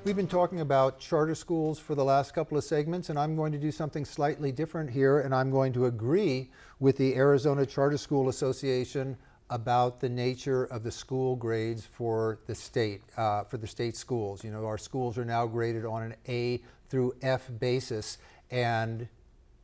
We've been talking about charter schools for the last couple of segments, and I'm going to do something slightly different here, and I'm going to agree with the Arizona Charter School Association about the nature of the school grades for the state schools. You know, our schools are now graded on an A through F basis, and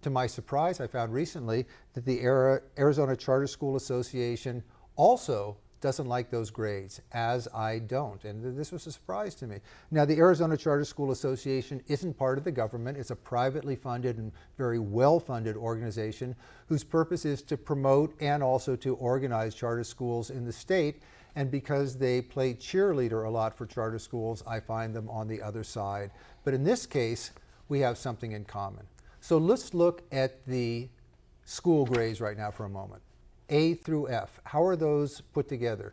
to my surprise, I found recently that the Arizona Charter School Association also doesn't like those grades, as I don't, and this was a surprise to me. Now, the Arizona Charter School Association isn't part of the government. It's a privately funded and very well-funded organization whose purpose is to promote and also to organize charter schools in the state, and because they play cheerleader a lot for charter schools, I find them on the other side. But in this case, we have something in common. So let's look at the school grades right now for a moment. A through F. How are those put together?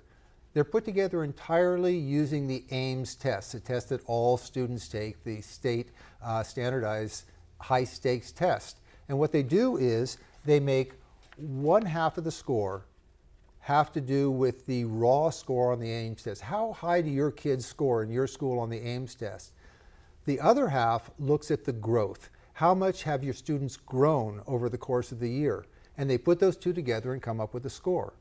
They're put together entirely using the Ames test, a test that all students take, the state standardized high stakes test. And what they do is they make one half of the score have to do with the raw score on the Ames test. How high do your kids score in your school on the Ames test? The other half looks at the growth. How much have your students grown over the course of the year? And they put those two together and come up with a score.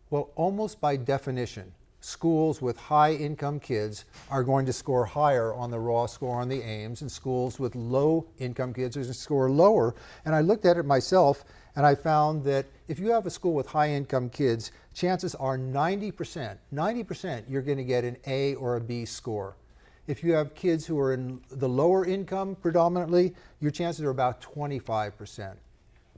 Well, almost by definition, schools with high-income kids are going to score higher on the raw score on the Ames, and schools with low-income kids are going to score lower. And I looked at it myself, and I found that if you have a school with high-income kids, chances are 90% you're going to get an A or a B score. If you have kids who are in the lower income predominantly, your chances are about 25%.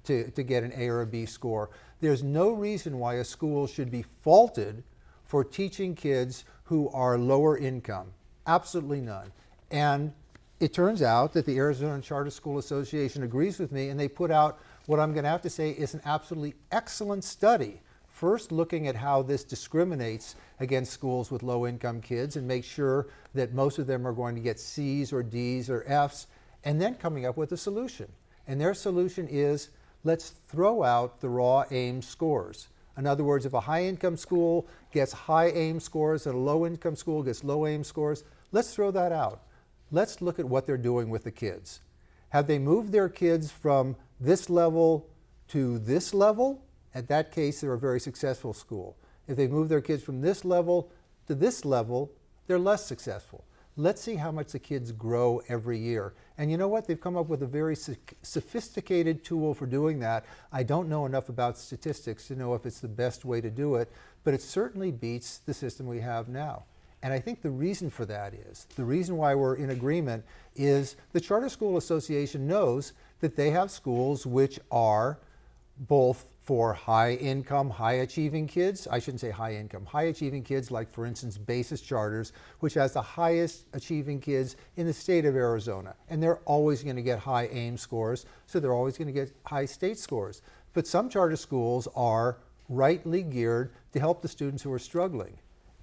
To get an A or a B score. There's no reason why a school should be faulted for teaching kids who are lower income. Absolutely none. And it turns out that the Arizona Charter School Association agrees with me, and they put out what I'm going to have to say is an absolutely excellent study. First, looking at how this discriminates against schools with low income kids and make sure that most of them are going to get C's or D's or F's, and then coming up with a solution. And their solution is, let's throw out the raw Ames scores. In other words, if a high-income school gets high Ames scores and a low-income school gets low Ames scores, let's throw that out. Let's look at what they're doing with the kids. Have they moved their kids from this level to this level? In that case, they're a very successful school. If they move their kids from this level to this level, they're less successful. Let's see how much the kids grow every year. And you know what? They've come up with a very sophisticated tool for doing that. I don't know enough about statistics to know if it's the best way to do it, but it certainly beats the system we have now. And I think the reason for that is, the reason why we're in agreement is the Charter School Association knows that they have schools which are both for high-income, high-achieving kids. I shouldn't say high-income, high-achieving kids, like, for instance, Basis Charters, which has the highest achieving kids in the state of Arizona. And they're always going to get high Ames scores, so they're always going to get high state scores. But some charter schools are rightly geared to help the students who are struggling.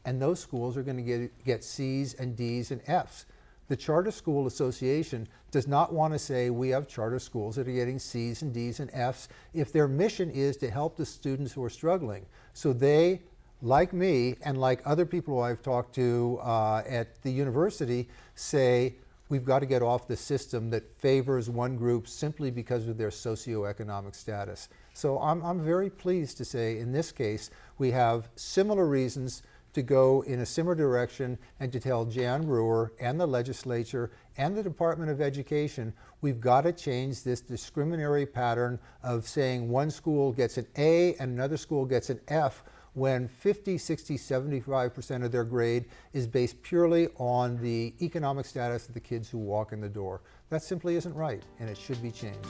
And those schools are going to get C's and D's and F's. The Charter School Association does not want to say we have charter schools that are getting C's and D's and F's if their mission is to help the students who are struggling. So they, like me and like other people who I've talked to at the university, say we've got to get off the system that favors one group simply because of their socioeconomic status. So I'm very pleased to say in this case we have similar reasons to go in a similar direction and to tell Jan Brewer and the legislature and the Department of Education, we've got to change this discriminatory pattern of saying one school gets an A and another school gets an F when 50, 60, 75% of their grade is based purely on the economic status of the kids who walk in the door. That simply isn't right, and it should be changed.